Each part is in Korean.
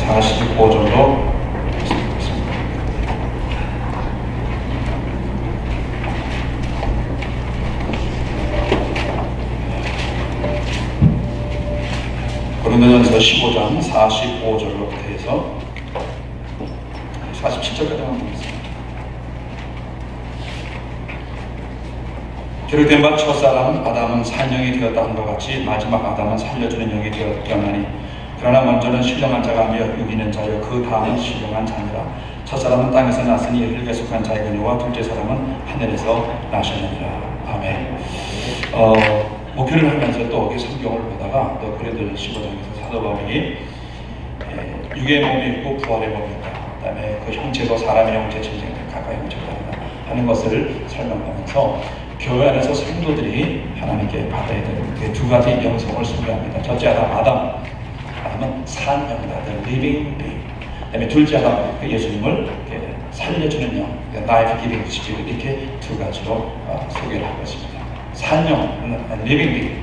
45절로 고린도전서 15장 45절로부터 해서 47절까지만 보겠습니다. 기록된 바 첫사람 아담은 산영이 되었다 한 것 같이 마지막 아담은 살려주는 영이 되었나니 그러나 먼저는 신령한 자가 하며 육이는 자요 그 다음은 신령한 자니라. 첫사람은 땅에서 났으니 흙에 속한 자이거니와 둘째 사람은 하늘에서 나셨느니라. 아멘. 목표를 하면서 또 성경을 보다가 또 고린도전서 15장에서 사도 바울이 육의 몸이 있고 부활의 몸이 있다. 그 다음에 그 형체도 사람의 형체, 전쟁 가까이 뭉쳤다 하는 것을 설명하면서 교회 안에서 성도들이 하나님께 받아야 되는 두 가지 영성을 소개합니다. 첫째 아담은 산영이다, the living being. 그 다음에 둘째 아담, 예수님을 살려주는 영, life giving spirit, 이렇게 두 가지로 소개를 하고 있습니다. 산영, living being.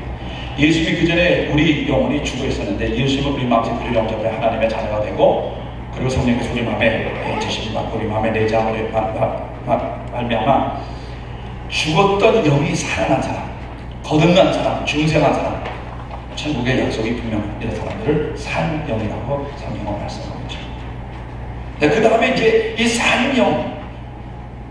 예수님이 그 전에 우리 영혼이 죽어 있었는데 예수님은 우리 마음속 우리 영접에 하나님의 자녀가 되고 그리고 성령께서 우리 마음에 지심을 받고 우리 마음에 내장을 말미암아 죽었던 영이 살아난 사람, 거듭난 사람, 중생한 사람, 천국의 약속이 분명한 이런 사람들을 산영이라고 성경은 말씀하고 있죠. 그 다음에 이제 이 산영,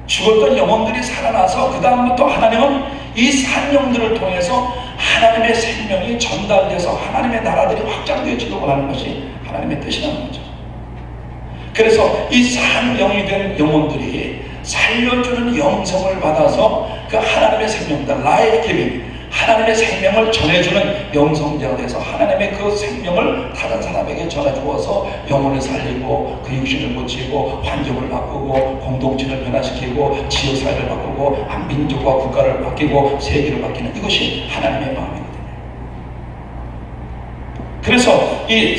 죽었던 영혼들이 살아나서 그 다음부터 하나님은 이 산영들을 통해서 하나님의 생명이 전달돼서 하나님의 나라들이 확장되어지고 원하는 것이 하나님의 뜻이라는 거죠. 그래서 이 산영이 된 영혼들이 살려주는 영성을 받아서 그 하나님의 생명들, life giving, 하나님의 생명을 전해주는 영성자가 돼서 하나님의 그 생명을 다른 사람에게 전해주어서 영혼을 살리고 그 육신을 고치고 환경을 바꾸고 공동체를 변화시키고 지역사회를 바꾸고 민족과 국가를 바뀌고 세계를 바뀌는 이것이 하나님의 마음이거든요. 그래서 이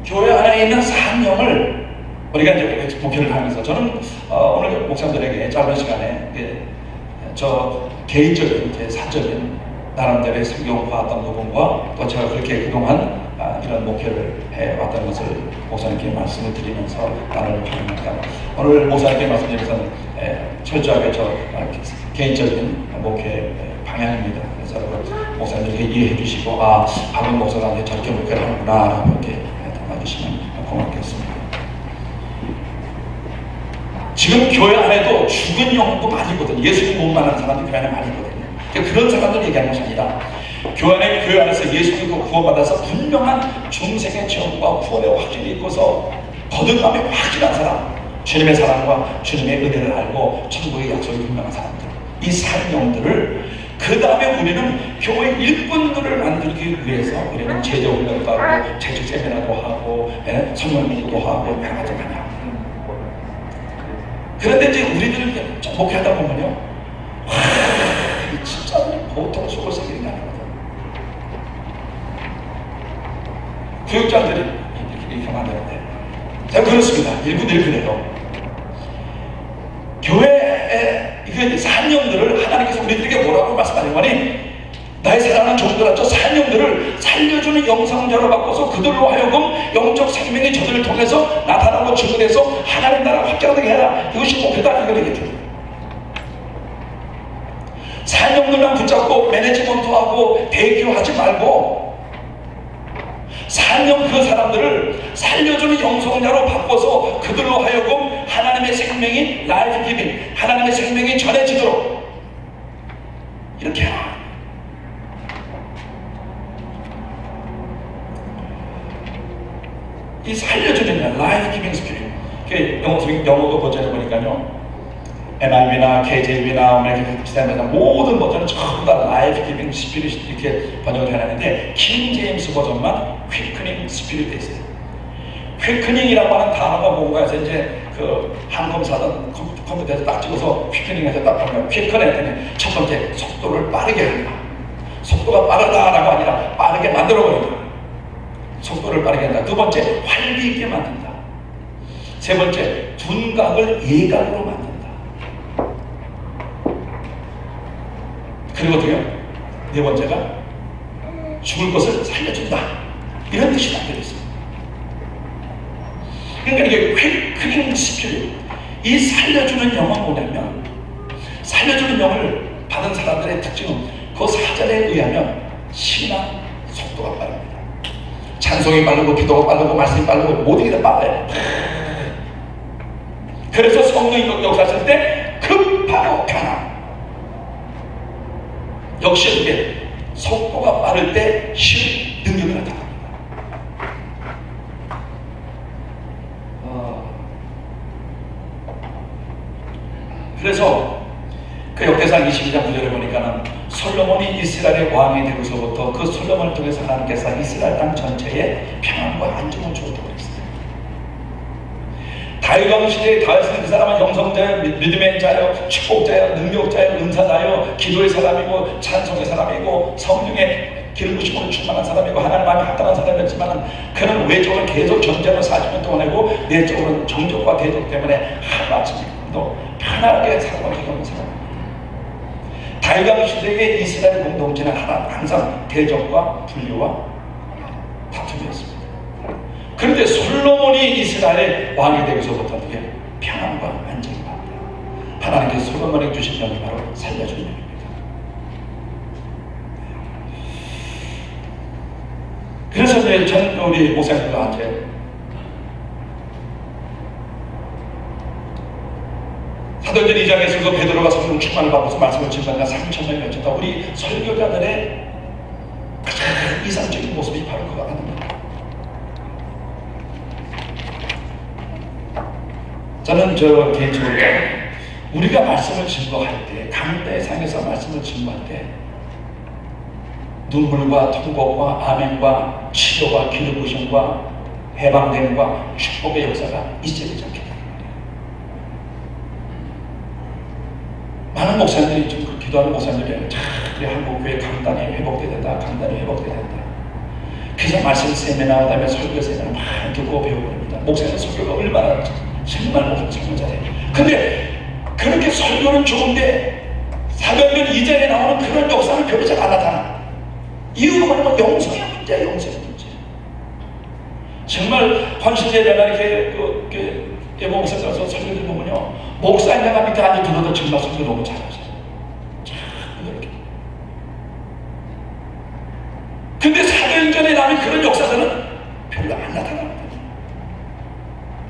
교회 안에 있는 산영을 우리가 이제 목표를 하면서 저는 오늘 목사님들에게 짧은 시간에 저 개인적인 제 사적인 나름대로의 성경 봐왔던 부분과 또 제가 그렇게 그동안 이런 목표를 해왔다는 것을 목사님께 말씀을 드리면서 나누려고 합니다. 오늘 목사님께 말씀드리면서는 철저하게 저 개인적인 목표의 방향입니다. 그래서 목사님들께 이해해 주시고 박은 목사가 이제 저렇게 목표를 하는구나 라고 이렇게 담아주시면 고맙겠습니다. 지금 교회 안에도 죽은 영혼도 많이 있거든요. 예수님 못 만난 사람들이 교회 안에 많이 있거든요. 그런 사람들 얘기하는 것이 아니라 교회 안에서 예수님과 구원받아서 분명한 중생의 체험과 구원의 확신이 있고서 거듭남의 확실한 사람, 주님의 사랑과 주님의 은혜를 알고 천국의 약속이 분명한 사람들, 이 산영들을 그 다음에 우리는 교회 일꾼들을 만들기 위해서 우리는 제자훈련도 하고 제주 세미나도 하고 성령 공부도 하고 여러 가지 많이 합니다. 그런데 이제 우리들을 목회하다 보면요, 진짜 보통 속을 새기는 게 아니거든. 교육자들이 이렇게 하면 안 되는데, 자 그렇습니다. 일꾼들이 그래요. 교회의 그 산영들을 하나님께서 우리들에게 뭐라고 말씀하는 거니? 나의 사랑하는 종들아, 저 산영들을 살려주는 영성자로 바꿔서 그들로 하여금 영적 생명이 저들을 통해서 나타나고 증거돼서 하나님 나라가 확장되게 해라. 이것이 목표다. 이걸 얘기해 줘요. 산영들만 붙잡고 매니지먼트하고 대기하지 말고 산영 그 사람들을 살려주는 영성자로 바꿔서 그들로 하여금 하나님의 생명이 라이프 기빙, 하나님의 생명이 전해지도록 이렇게 해라. 이 살려주는 라이프 기빙 스피릿, 영어도 버전을 보니까요, NIV나 KJV나 아메리칸 스탠더드 모든 버전은 전부 다 라이프 기빙 스피릿 이렇게 번역을 해놨는데 킹 제임스 버전만 퀴크닝 스피릿 돼 있어요. 퀴크닝이라고 하는 단어가 뭔가 해서 이제 그 항공사든 컴퓨터에서 딱 찍어서 퀴크닝해서 딱 보면 퀴크닝 했더니 첫 번째 속도를 빠르게 한다. 속도가 빠르다라고 아니라 빠르게 만들어버린다. 속도를 빠르게 한다. 두 번째, 활기 있게 만든다. 세 번째, 둔각을 예각으로 만든다. 그리고 어떻게요? 네 번째가 죽을 것을 살려준다. 이런 뜻이 담겨 있어요. 그러니까 이게 quick spirit, 이 살려주는 영은 뭐냐면, 살려주는 영을 받은 사람들의 특징은 그 사절에 의하면 신앙 속도가 빠릅니다. 찬송이 빠르고 기도가 빠르고 말씀이 빠르고 모든 게 다 빨라요. 그래서 성령이 역사하실 때 급하고 강함. 역시 이게 속도가 빠를 때 쉬운 능력을 나타납니다. 그래서 그 역대상 22장 9절에 보니까는 솔로몬이 이스라엘의 왕이 되고서부터 그 솔로몬을 통해서 하나님께서 이스라엘 땅 전체에 평안과 안정을 주었다고 그랬어요. 다윗 왕 시대에 다윗은 그 사람은 영성자요, 믿음의 자요, 축복자요, 능력자요, 은사자요, 기도의 사람이고 찬송의 사람이고 성령의 기름 부심으로 충만한 사람이고 하나님 마음에 합당한 사람이었지만 그는 외적으로 계속 전쟁을 40년 동안 하고 내적으로는 정적과 대적 때문에 하루아침에도 편하게 살아온 적이 없는 사람. 다윗 왕 시대의 이스라엘 공동체는 항상 대적과 분류와 다툼이었습니다. 그런데 솔로몬이 이스라엘의 왕이 되고서부터 어떻게 평안과 안정이 받는다. 하나님께서 솔로몬에게 주신 영이 바로 살려주는 영입니다. 그래서 이제 전 우리 목사님들한테 사도행전 2장에서 그 베드로가 성령 충만을 받고서 말씀을 전하니까 3,000명이 맺혔다. 우리 설교자들의 가장 이상적인 모습이 바로 그거 같습니다. 저는 개인적으로 우리가 말씀을 증거할 때, 강대의 상에서 말씀을 증거할 때 눈물과 통곡과 아멘과 치료와 기름 부심과 해방됨과 축복의 역사가 있어야 되지 않겠다. 많은 목사님들이 좀 기도하는 목사님들이 우리 한국교회 강단이 회복돼야 된다, 강단이 회복돼야 된다. 그래서 말씀 세미나, 그다음에 설교 세미나 막 듣고 배우고 합니다. 목사님 설교가 얼마나 정말 목사님 설교 잘해요. 근데 그렇게 설교는 좋은데 사도행전 2장에 나오는 그런 역사는 별로 잘 안 나타나. 이유가 뭐냐면 영성의 문제야, 영성의 문제. 정말 관심제배나 이렇게 예보 목사님께서 설교를 보면요, 목사님과 밑에 앉아 들어도 정말 설교 너무 잘하셔요. 참 이렇게. 근데 사도행전에 나오는 그런 역사들은 별로 안 나타납니다.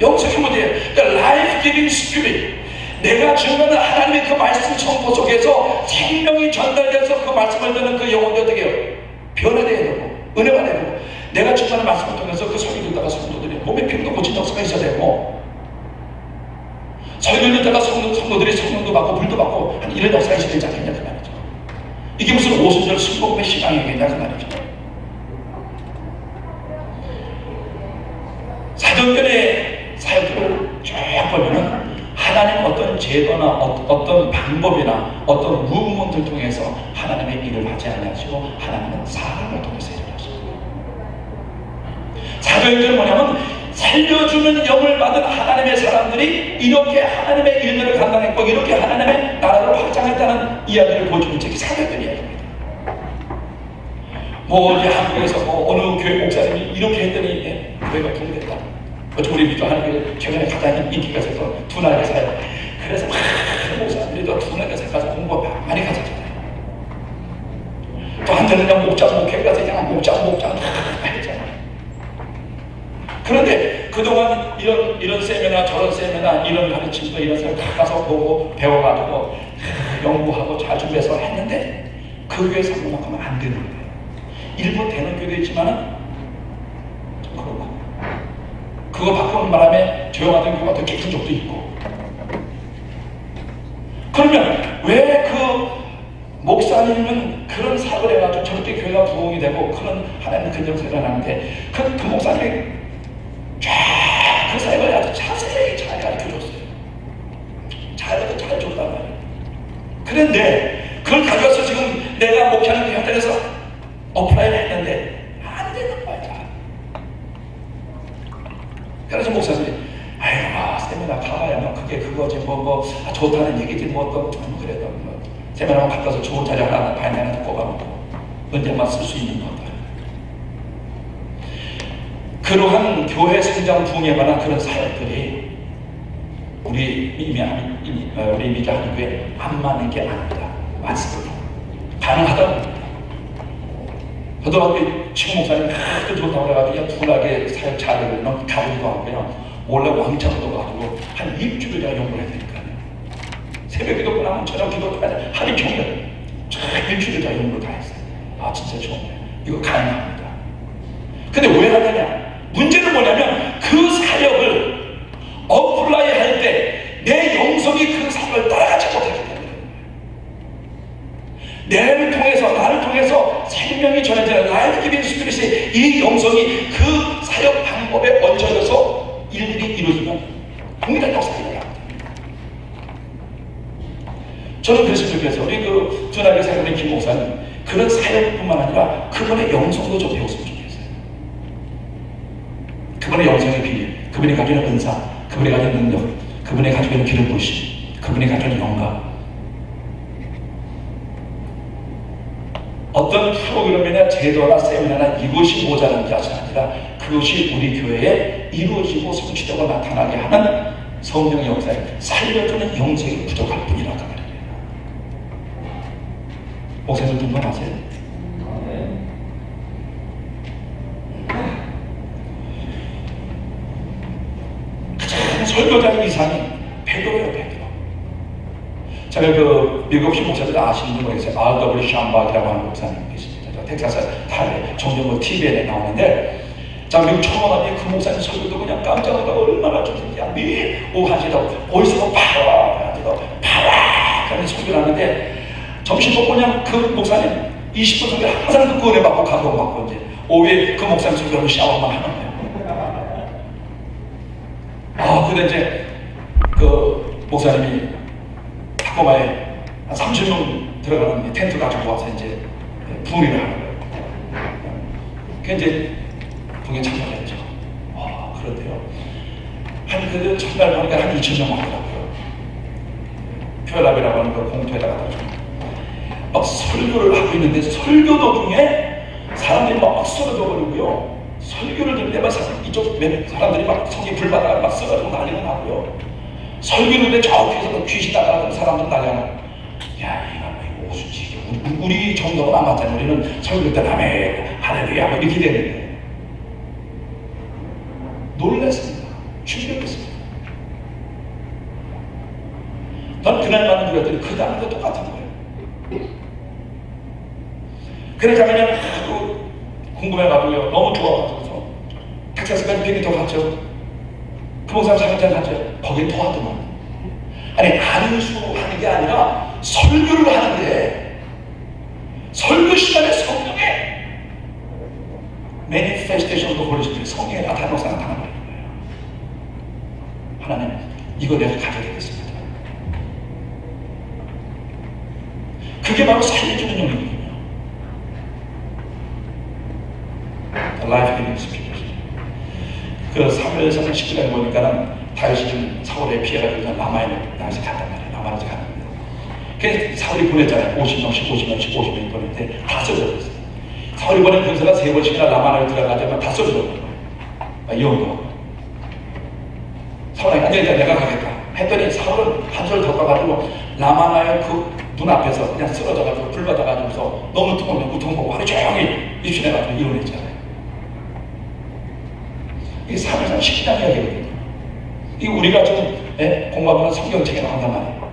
영성의 문제예요. 그러니까 life giving spirit. 내가 증거하는 하나님의 그 말씀 청포 속에서 생명이 전달돼서 그 말씀을 듣는 그 영혼이 어떻게 해요? 변화되어야 되고 은혜가 되고, 내가 증거하는 말씀을 통해서 그 설교 듣다가 성도들이 몸에 병도 고친 역사가 있어야 되고, 설교 듣다가 성도들이 성령도 받고 불도 받고 하는 이런 역사가 있어야 되지 않겠냐 그 말이죠. 이게 무슨 오순절 순복음의 신앙이겠냐 그 말이죠. 사도행전의 사역들을 쭉 보면은 하나님은 어떤 제도나 어떤 방법이나 어떤 무브먼트를 통해서 하나님의 일을 하지 않으시고 하나님은 사람을 통해서 일을 하십니다. 사도행전은 뭐냐면 살려주는 영을 받은 하나님의 사람들이 이렇게 하나님의 일들을 감당했고 이렇게 하나님의 나라를 확장했다는 이야기를 보여주는 책이 사도행전 이야기입니다. 뭐 이제 한국에서 뭐 어느 교회 목사님이 이렇게 했더니 교회가 통일됐다. 우리 믿고 하나님께 최근에 가장 인기가 있어서 두 나라에 사요. 그래서 목사님들이 또 두 나라에 가서 공부 많이 가졌잖아요. 또 한때는 그냥 목회 가서 그냥 목장 했잖아요. 그런데 그동안 이런 세미나 저런 세미나 이런 가르침도 이런 세미나 다 가서 보고 배워가지고 연구하고 잘 준비해서 했는데 그 교회 상관만큼은 안 되는 거예요. 일부 되는 교회도 있지만은 좀 그렇고, 그거 바꾸는 바람에 조용하던 교회가 더 깨진 적도 있고. 그러면 왜 그 목사님은 그런 사업을 해가지고 저렇게 교회가 부흥이 되고 그런 하나님의 근정세가 일어나는데 그 목사님이 쫙 그 사역을 아주 자세히 잘 가르쳐줬어요. 잘 줬단 말이에요. 그런데 그걸 가져와서 지금 내가 목회하는 그 현장에서 어플라이를 했는데 안 되는 거야. 그래서 목사님이 아유 세미나 가봐야 그게 그거지 좋다는 얘기지 그래도 세미나 갔다 와서 좋은 자료 하나 바인드 하나 꼽아놓고 언제만 쓸 수 있는 거다. 그러한 교회 성장 부흥에 관한 그런 사역들이 우리 미자 한교에 안 맞는 게 아닙니다. 맞습니다. 가능하다고. 저도 지금 목사님 하도 좋다고 해가지고 그냥 둔하게 사역 잘해보면 가기도 하고요. 원래 왕창도 가지고 한 일주일 제가 연구를 해야 되니까요. 새벽 기도 끝나면 저녁 기도까지 하루 종일 일주일 제가 연구를 다 했어요. 아 진짜 좋네. 이거 가능합니다. 근데 왜 하느냐? 문제는 뭐냐면 그 사역을 어플라이 할 때 내 영성이 그 사역을 따라가지 못하기 때문에 나를 통해서 생명이 전해지는 라이프 기빙 스피릿이 이 영성이 그 사역 방법에 얹혀져서 일일이 이루어지면 동일한 역사가 일어납니다. 저는 그랬으면 좋겠어요. 우리 그 전하게 사역하는 김 목사님 그런 사역뿐만 아니라 그분의 영성도 좀 배웠으면 좋겠어요. 그분의 영성의 비밀, 그분이 가지고 있는 은사, 그분이 가지고 있는 능력, 그분이 가지고 있는 기름 부으심, 그분이 가지고 있는 영감. 어떤 프로그램이나 제도나 세미나나 이것이 모자란 것이 아니라 그것이 우리 교회에 이루어지고 성취되고 나타나게 하는 성령의 역사에 살려주는 영성이 부족할 뿐이라고 말합니다. 목사님 동감하세요? 가장 설교자의 이상이 베드로예요, 베드로. 제가 그 미국 목사들 아시는지 모르겠어요. R.W. 샴박이라고 하는 목사님 계십니다. 텍사스 달에 종종 뭐 TV에 나오는데, 자 미국 처음 왔는데 그 목사님 설교도 그냥 깜짝 놀라고 얼마나 좋습니까? 매일 오후 1시도 보이스가 파라 하는 설교를 하는데, 점심 먹고 그냥 그 목사님 20분 설교 항상 듣고 은혜 받고 감동받고 이제 오후에 그 목사님 설교하면 샤워만 하는 거예요. 근데 이제 그 목사님이 타코마에 한 30명 들어가는 텐트 가지고 와서 이제 부흥회를 하는 거예요. 그 이제 부흥회 참석했죠. 그런데요. 한 그 첫날 보니까 한 2,000명 왔더라고요. 퓨어랍이라고 하는 그 공터에다가 막 설교를 하고 있는데 설교 도중에 사람들이 막 쓰러져 버리고요. 설교를 듣는데 막 이쪽 사람들이 막 성이 불받아가 막 쓰러지고 난리가 나고요. 설교를 듣는데 저 뒤에서 귀신 나가는 사람들 난리가 나고, 야 이거 오수지 우리 정도는 안 맞잖아요. 우리는 설교 때 아멘 할렐루야 뭐 이렇게 되는데 놀랐습니다. 충격했습니다. 난 그날 만난 주였더니 그 다음도 똑같은 거예요. 그래서 그냥 하도 궁금해가지고요. 너무 좋아가지고서 텍사스까지 비행기 더 갔죠. 그 목사님 사역장 갔죠. 거긴 더 하더만. 아니 안수하는 게 아니라 설교를 하는데 설교 시간에 성령의 매니페스테이션도 걸리시면 성령의 나타나서 나타나는 거예요. 하나님 이거 내가 가져야 되겠습니다. 그게 바로 살려주는 영역이거든요. 라이프 기빙 스피릿. 그 사무엘상 10절에 보니까는 다윗이 좀 사울의 피해가 되면 라마에서 갔단 말이에요. 라마에서 갔답니다. 그래서 사울이 보냈잖아요. 50명씩 보냈는데 다 써져버렸어요. 사울이 보낸 군사가 3번씩이나 라마를 들어가자면 다 써져버린 거예요. 이 정도. 사울이 아니 내가 가겠다 했더니 사울은 한 절 더 가가지고 라마나의 그 문 앞에서 그냥 쓰러져가지고 불받아가지고서 너무 뜨거운 우통 보고 하루 종일 입신해가지고 이혼했잖아요. 이게 사무엘상 10장 이야기거든요. 이게 우리가 좀 공부하면 성경책에 나온단 말이에요.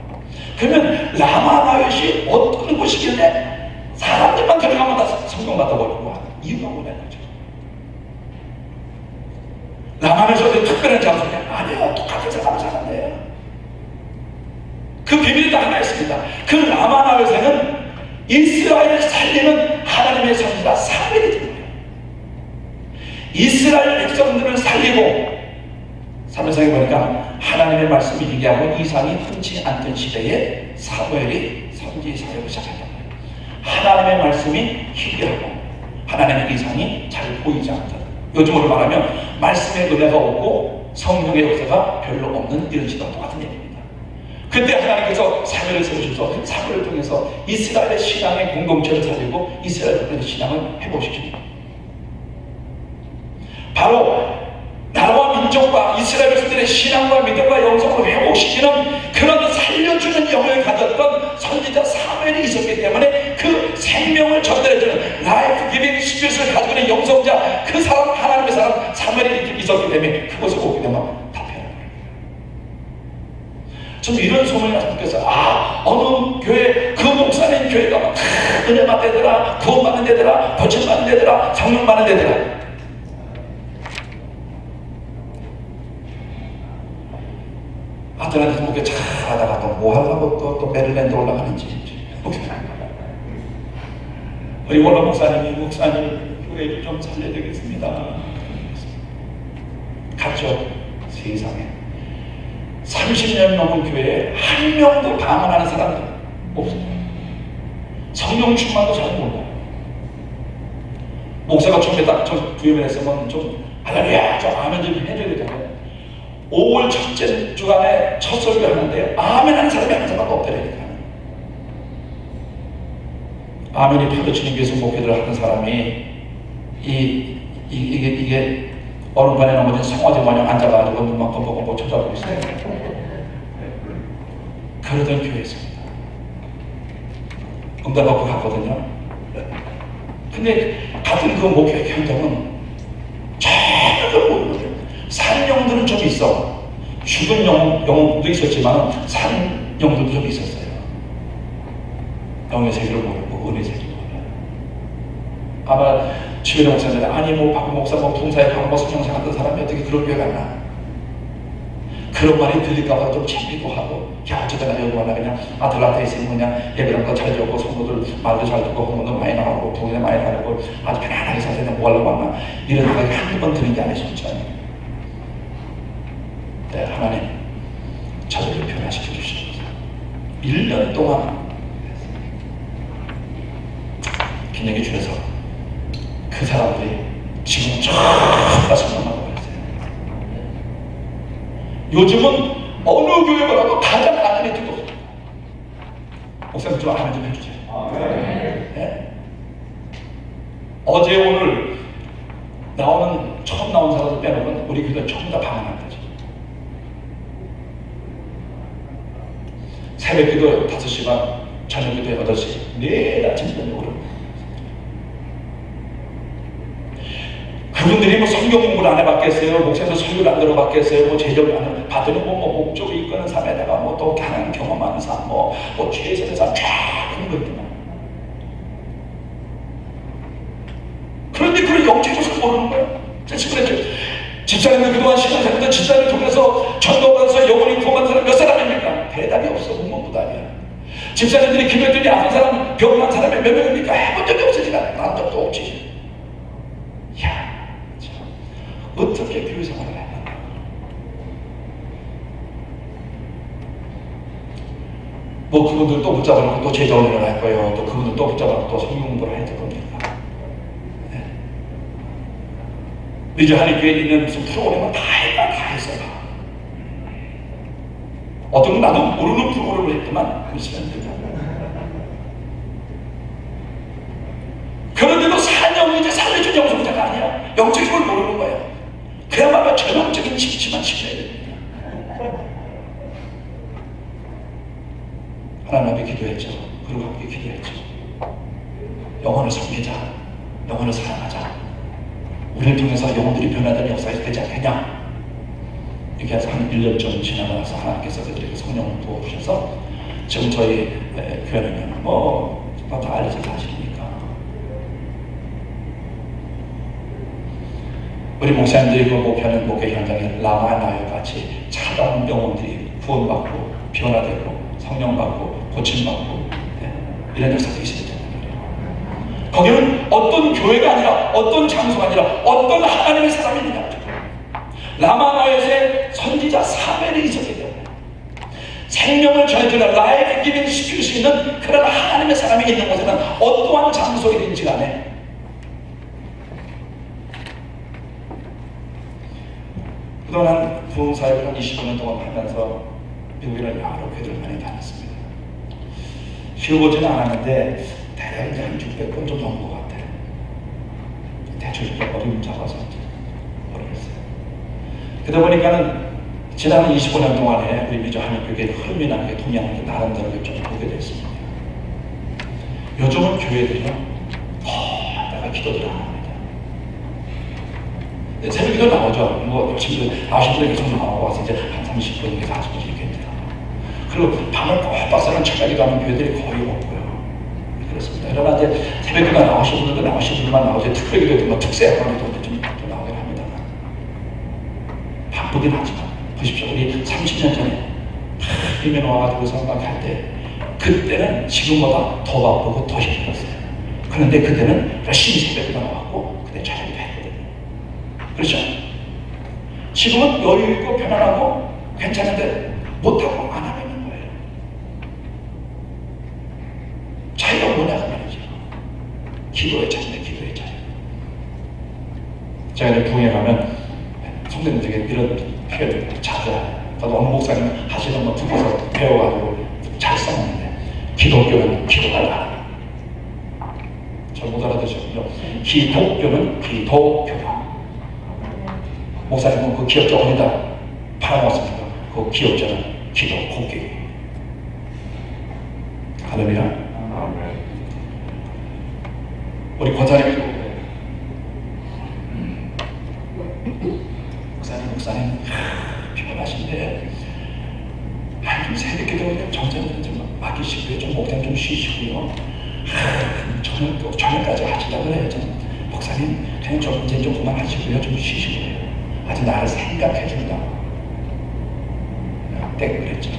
그러면 라마나윗이 어떤 곳이길래 사람들만 들어가면 다 성경 받아버리고 이유가 뭐냐는 거죠. 라마나윗이 특별한 장소냐? 아니요, 똑같은 사람을 살았네요. 그 비밀이 딱 하나 있습니다. 그 라마나윗에는 이스라엘을 살리는 하나님의 선지자 사무엘이 있는 거예요. 이스라엘 백성들을 살리고 사무엘상에 보니까 하나님의 말씀이 얘기하고 이상이 흔치 않던 시대에 사무엘이 선지 사역을 시작했단 말이에요. 하나님의 말씀이 희귀하고 하나님의 이상이 잘 보이지 않다. 요즘으로 말하면 말씀의 은혜가 없고 성령의 역사가 별로 없는 이런 시대와 똑같은 얘기입니다. 그때 하나님께서 사무엘을 세우셔서 사무엘을 통해서 이스라엘의 신앙의 공동체를 살리고 이스라엘의 신앙을 해보시죠. 바로 나라와 민족과 이스라엘 백성들의 신앙과 믿음과 영성을 회복시키는 그런 살려주는 영을 가졌던 선지자 사무엘이 있었기 때문에 그 생명을 전달해주는 라이프 기빙 스피릿을 가지고 있는 영성자, 그 사람, 하나님의 사람 사무엘이 있었기 때문에 그것을 보게 되면 답해요. 좀 이런 소문이 났으면 좋겠어요. 어느 교회, 그 목사님 교회가 막 은혜 받는 데더라, 구원 받는 데더라, 고침 받는 데더라, 성령 받는 데더라. 아들한테 목에 잘 하다가 또 뭐 하려고 또 메릴랜드 올라가는지. 우리 원로 목사님 교회를 좀 살려야 되겠습니다. 갔죠. 세상에 30년 넘은 교회에 한 명도 방언하는 사람이 없어요. 성령 충만도 잘 몰라요. 목사가 처음에 딱 저 부임을 했으면 좀 할렐루야 좀 아멘 좀 해줘야 되잖아요. 5월 첫째 주간에 첫 설교 하는데 아멘 하는 사람이 한 사람도 없더라니까. 아멘이 파도치는 교회에서 목회를 하는 사람이 이게 얼음판에 넘어진 성화제 마냥 앉아가지고 눈만 껌뻑껌뻑 쳐다보고 있어요. 그러던 교회였습니다. 응답받고 갔거든요. 근데 같은 그 목회 현장은 전혀 모르거든요. 산 영들은 좀 있어. 죽은 영도 있었지만 산 영들도 좀 있었어요. 영의 세계를 모르고 은혜 세계를 모르고. 아마 주변의 목사들이 아니 뭐 박 목사 뭐 봉사에 가고 뭐 성령사 같은 사람이 어떻게 그런 교회 갔나? 그런 말이 들릴까봐 좀 챙기고 하고, 야 어쩌다가 여기 왔나, 그냥 아틀란타에 있으면 그냥 예배랑 거 잘 듣고 성도들 말도 잘 듣고 헌금도 많이 나가고 돈이 많이 나가고 아주 편안하게 살 텐데 뭐 하려고 왔나, 이런 생각이 한두 번 드는 게 아니죠. 네, 하나님 저들을 변화시켜 주시옵소서. 1년 동안 기념해 주셔서 그 사람들이 지금 전부 다 성령하고 있어요. 요즘은 어느 교회보다도 가장 아멘이 뜨거워요. 목사님 좀 아멘 좀 해주세요. 네? 어제 오늘 처음 나온 사람들 빼놓으면 우리 교회는 전부 다 방언한다죠. 새벽기도 5시 반, 저녁기도 8시, 매일 아침 저녁으로. 그분들이 뭐 성경 공부를 안 해봤겠어요? 목사님도 설교를 안 들어봤겠어요? 뭐 제적을 안 해봤겠어요? 봤더니 뭐 목적을 이끄는 삶에다가 뭐 또 하나님 경험하는 삶, 뭐 죄에서는 삶, 쫙 그런 거 있구만. 그런데 그런 영적 것을 모르는 거예요. 집사님들 그동안 신앙생활도 집사님을 통해서 전도받아서 영원히 구원받은 사람 몇 사람입니까? 대답이 없어. 무문부답이야. 집사님들이 기도했더니 아픈 사람, 병난 사람이 몇 명입니까? 해본 적이 없으니까 난 적도 없지. 이야, 참 어떻게 교회 생활을 했나. 뭐 그분들 또 붙잡아놓고 또 제자훈련을 할 거예요. 또 그분들 또 붙잡아놓고 또 성경 공부를 해야 될 겁니다. 이제 하나님교회에 있는 무슨 프로그램은 다 했어. 어떤 건 나도 모르는 프로그램을 했더만 그런데도 산영이 이제 살려준 영성자가 아니야. 영적인 걸 모르는 거야. 그야말로 전형적인 침침한 신뢰입니다. 하나님 앞에 기도했죠. 그리고 함께 기도했죠. 영혼을 섬기자. 영혼을 사랑하자. 우리를 통해서 영혼들이 변화되는 역사가 되지 않겠냐. 이렇게 해서 한 1년쯤 지나고 나서 하나님께서 그들에게 성령을 부어주셔서 지금 저희 교회는 다 알려진 사실이니까 우리 목사님들이 그 목회하는 목회 현장에 라마나요 같이 차다운 영혼들이 구원받고 변화되고 성령받고 고침받고 이런 역사들이 있습니다. 거기는 어떤 교회가 아니라 어떤 장소가 아니라 어떤 하나님의 사람이 있느냐. 라마나요에 선지자 사무엘이 있었기 때문에 생명을 전해주는 라이프 기빙 시킬 수 있는 그런 하나님의 사람이 있는 곳에는 어떠한 장소이든지 간에 그동안 부흥사역을 한 25년 동안 하면서 미국에는 여러 교회들을 많이 다녔습니다. 쉬워보지는 않았는데 대략 이제 한 600번 좀 넘은 것 같아요. 대충 어려움 잡아서 그러다 보니까는 지난 25년 동안에 우리 미주 한인교회의 흐름이 나게 동양하게 나름대로 좀 보게 됐습니다. 요즘은 교회들이요 거다가 기도들 안 합니다. 새벽기도 나오죠. 뭐 친구들 나오신 분들 계속 나오고 와서 이제 한 30분 이렇게 40분 이렇게 합니다. 그리고 밤을 꼬박싸는 철학기도 하는 교회들이 거의 없고요. 그렇습니다. 그러나 이제 새벽기도 나오신 분들도 나오신 분들만 나오죠. 특별기도 뭐 특세학원에도 좀 나오긴 합니다. 바쁘긴 하지만 보십시오. 우리 30년 전에 이면 와가지고 성막할 때 그때는 지금보다 더 바쁘고 더 힘들었어요. 그런데 그때는 열심히 새벽기도 나왔고 그때 촬영도 했거든요. 그렇죠? 지금은 여유있고 편안하고 괜찮은데 못하고 안 하고 있는 거예요. 자유가 뭐냐고 말이죠. 기도의 자유네, 기도의 자유. 제가 이제 부흥에 가면 성도님들에게 이런 표현을 자주 해요. 저도 어느 목사님 하시는 거 듣고서 배워가지고 잘 써먹는데 기독교는 기도하라. 잘 못 알아듣으셨군요. 기독교는 기도교다. 목사님은 그 기업자 어디다 팔아먹었습니까? 그 기업자는 기도 곡기. 할렐루야. 우리 권사님이 목사님 피곤하신데 좀 새벽기도 정전을 좀 맡기시고요. 좀 목장 좀 쉬시고요. 저녁까지 하시려고 그래요. 목사님 그냥 좀 이제 좀 그만하시고요. 좀 쉬시고요. 아직 나를 생각해 준다. 땡 그랬죠.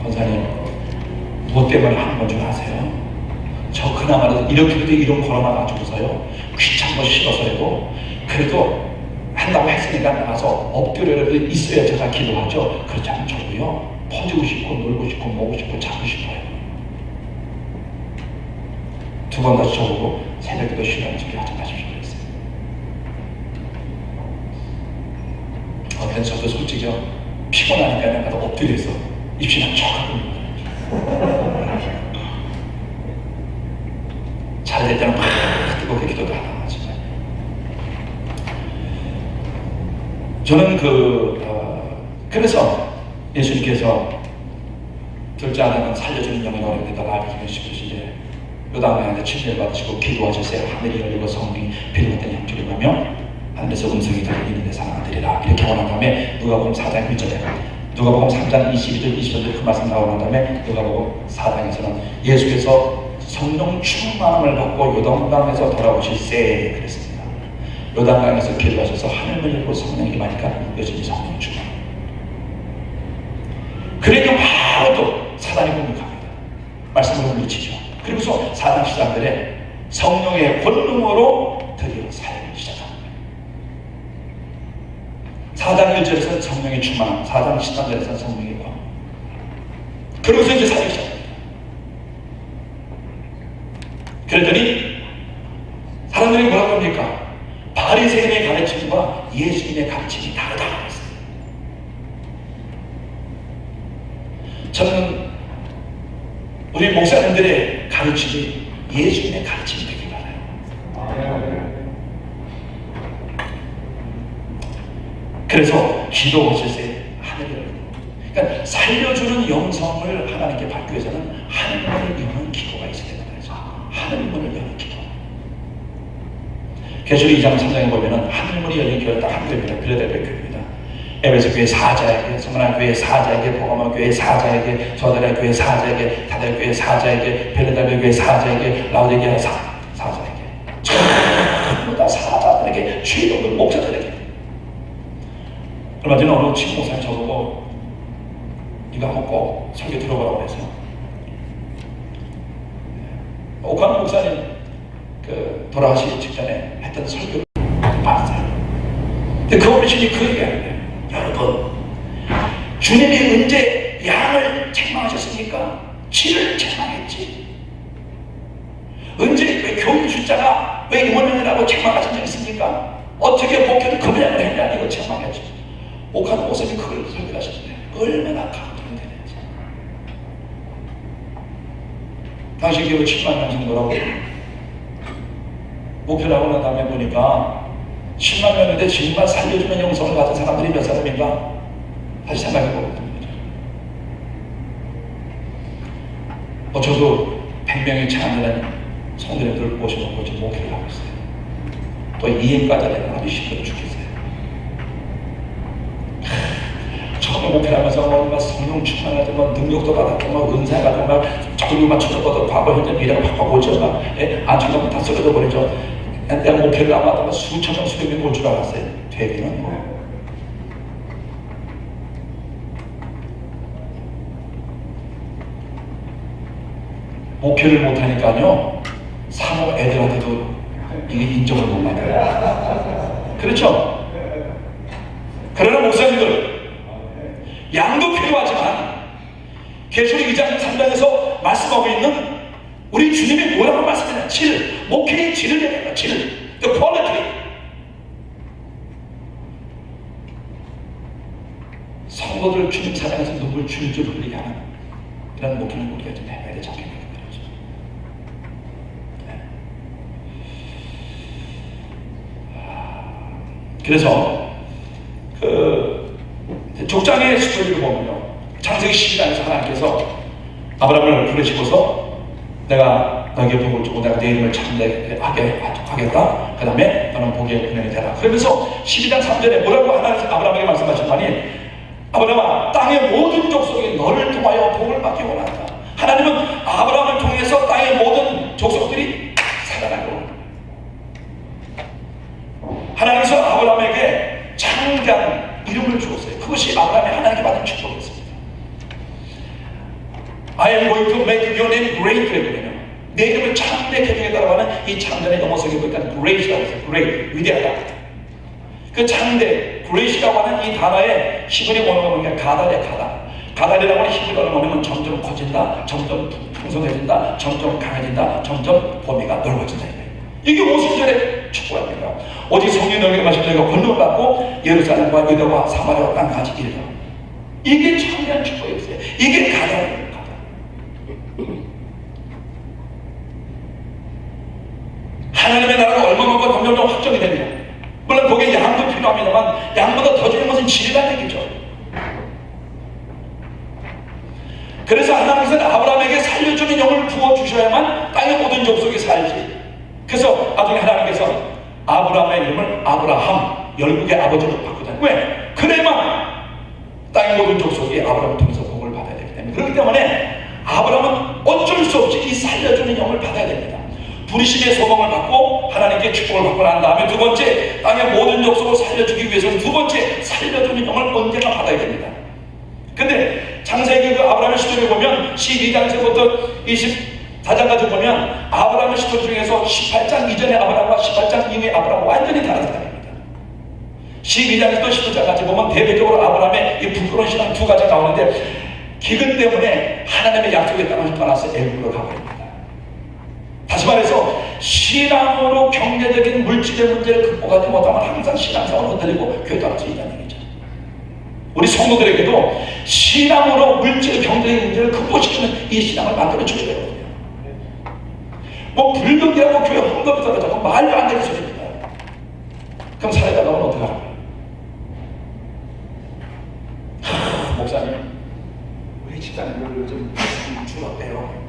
권사님 무엇 때문에 하는 건 줄 아세요? 저 그나마도 이렇게도 이런 코로나 가지고서요 귀찮고 싫어서요 그래도 한다고 했으니까 나가서 엎드려라도 있어야 제가 기도하죠. 그렇지 않으면 저도요 퍼지고 싶고 놀고 싶고 먹고 싶고 잡고 싶어요. 두 번 다시 저보고 새벽에도 쉬라는 소리 하지 마십시오 그랬어요. 어떤 저도 솔직히요 피곤하니까 나도 엎드려서 입시나 척하고 잘될 때는 막 뜨겁게 기도도 하나 하지만 저는 그래서 예수님께서 둘째 아들은 살려주는 영이 어렵니다. 라비기는 시키시되 요단강에 침례를 받으시고 기도하셨어요. 하늘이 열리고 성령이 비로된 형주를 가며 하늘에서 음성이 들리는 내 사랑하리라. 이렇게 원한 다음에 누가복음 4장 1절에 누가복음 3장 22절 20절 그 말씀 나오는 다음에 누가복음 4장에서는 예수께서 성령 충만함을 받고 요단강에서 돌아오실세 그랬습니다. 요단강에서 기도하셔서 하늘을 열고 성령이 임하니까 여전히 성령 충만. 그러니까 바로 또 사단이 공격합니다. 말씀을 물리치죠. 그리고서 사단 시장들의 성령의 권능으로 드디어 사역을 시작합니다. 4장 1절에서는 성령의 충만함, 4장 13절에서는 성령의 권. 그러고서 이제 사역을 시작합니다. 그랬더니 사람들이 뭐라고 합니까? 바리새인의 가르침과 예수님의 가르침이 다르다 그랬어요. 저는 우리 목사님들의 가르침이 예수님의 가르침이 되길 바라요. 그래서 기도하실 때 하늘을 열고, 그러니까 살려주는 영성을 하나님께 받기 위해서는 하늘문을 여는 기도가 있어야 된다 그래서 하늘문을 여는 기도. 계시록 2장 3장에 보면은 하늘문이 열린 교회가 딱 한 교회입니다. 빌라델피아 교회입니다. 에베소 교회 사자에게, 스무나 교회 사자에게, 보가모 교회 사자에게, 소아달라 교회 사자에게, 다들 교회 사자에게, 빌라델피아 교회 사자에게, 라오디게아 사자에게, 전부 다 사자들에게, 주의도들 목사들에게. 얼마 전에 어느 친구 목사님 저보고 이거 한번 꼭 설교 들어보라고 해서 오카노 목사님 돌아가시기 직전에 했던 설교를 봤어요. 근데 그 어르신이 그 얘기하는 거예요. 여러분, 주님이 언제 양을 책망하셨습니까? 쥐를 책망했지. 언제 왜 교인 숫자가 왜 2만명이라고 책망하신 적 있습니까? 어떻게 목회를 그 모양을 했냐 이거 책망했지. 오카노 목사님이 그걸 설교하셨는데 얼마나 감동이 되는지. 당시 교회 7만 명 정도라고 목표를 하고 난 다음에 보니까 10만 명인데 정말 살려주는 영성을 가진 사람들이 몇 사람인가? 다시 생각해 보거든요. 저도 100명이 채 안 되는 성도님들을 모셔놓고 지금 목회를 하고 있어요. 또 이행까지 하면 아주 힘들어 죽겠어요. 처음에 목회를 하면서 막 성령 충만하고 막 능력도 받았고 막 은사 받고 막 전류만 쳐져봐도 과거 현재 미래가 바꿔보죠. 막 안쪽가면 다 쓰러져 버리죠. 내가 목회를 하면 수천 명 수백 명 올 줄 알았어요. 되기는 뭐. 목회를 못하니까요 사모 애들한테도 이게 인정을 못 받아요. 그렇죠? 그러나 목사님들 양도 필요하지만 계시록 2장 3장에서 말씀하고 있는 우리 주님이 뭐라고 말씀하냐? 질, 목회의 질을 얘기합니다. 질, the quality. 성도들 주님 사랑해서 눈물 줄줄 흘리게 하는 이런 목회는 우리가 좀 해야 되지 않겠냐. 그래서 족장의 스토리를 보면요, 창세기 12장에서 하나님께서 아브라함을 부르시고서 내가 너에게 복을 주고 내가 내 이름을 참되게 하겠다. 그 다음에 너는 복의 근원이 되라. 그러면서 12장 3절에 뭐라고 하나님 아브라함에게 말씀하셨나니, 아브라함아, 땅의 모든 족속이 너를 통하여 복을 받기 원한다. 하나님은 아브라함을 통해서 땅의 모든 족속들이 살아나고, 하나님께서 아브라함에게 창대한 이름을 주었어요. 그것이 아브라함이 하나님께 받은 축복이었습니다. I am going to make your name great. 그랬거든요. 내 이름을 창대하게 해주겠다고 하는 이 창대에 넘어서게 보니까 great이라고 했어요. great, 위대하다. 그 창대, great이라고 하는 이 단어의 히브리 원어가 뭐냐? 가달이야, 가달. 가달이라고 하는 히브리 원어는 점점 커진다, 점점 풍성해진다, 점점 강해진다, 점점 범위가 넓어진다. 이게 오순절의 축복입니다. 오직 성령이 너에게 마시고 너희가 권능을 받고 예루살렘과 유다와 사마리아와 땅까지 이르라. 이게 참된 축복이었어요. 이게 가달입니다. 하나님의 나라가 얼마만큼 점점 확정이 됩니다. 물론 거기에 양도 필요합니다만 양보다 더 중요한 것은 질이라는 얘기죠. 그래서 하나님께서는 아브라함에게 살려주는 영을 부어주셔야만 땅의 모든 족속이 살지. 그래서 나중에 하나님께서 아브라함의 이름을 아브라함, 열국의 아버지로 바꾸잖아요. 왜? 그래야만 땅의 모든 족속이 아브라함을 통해서 복을 받아야 되기 때문에. 그렇기 때문에 아브라함은 어쩔 수 없이 이 살려주는 영을 받아야 됩니다. 부르심의 소망을 받고 하나님께 축복을 받고 난 다음에 두 번째, 땅의 모든 족속을 살려주기 위해서는 두 번째, 살려주는 영을 언제나 받아야 됩니다. 근데 창세기 그 아브라함의 시도를 보면 12장에서부터 24장까지 보면 아브라함의 시도 중에서 18장 이전의 아브라함과 18장 이후의 아브라함 완전히 다른 사람입니다. 12장에서 15장까지 보면 대표적으로 아브라함의 이 부끄러운 신앙 두 가지가 나오는데, 기근 때문에 하나님의 약속의 땅을 떠나서 애굽으로 가버립니다. 다시 말해서 신앙으로 경제적인 물질의 문제를 극복하지 못하면 항상 신앙생활을 흔들리고 교회 떠날 수 있다는 얘기죠. 우리 성도들에게도 신앙으로 물질 경제적인 문제를 극복시키는 이 신앙을 만들어 주셔야 되거든요. 뭐 불경이라고 교회 헌금이 떨어져 말도 안 되는 소리입니다. 그럼 사회가 나오면 어떡하라고요? 목사님 우리 집사님을 요즘 줄었대요.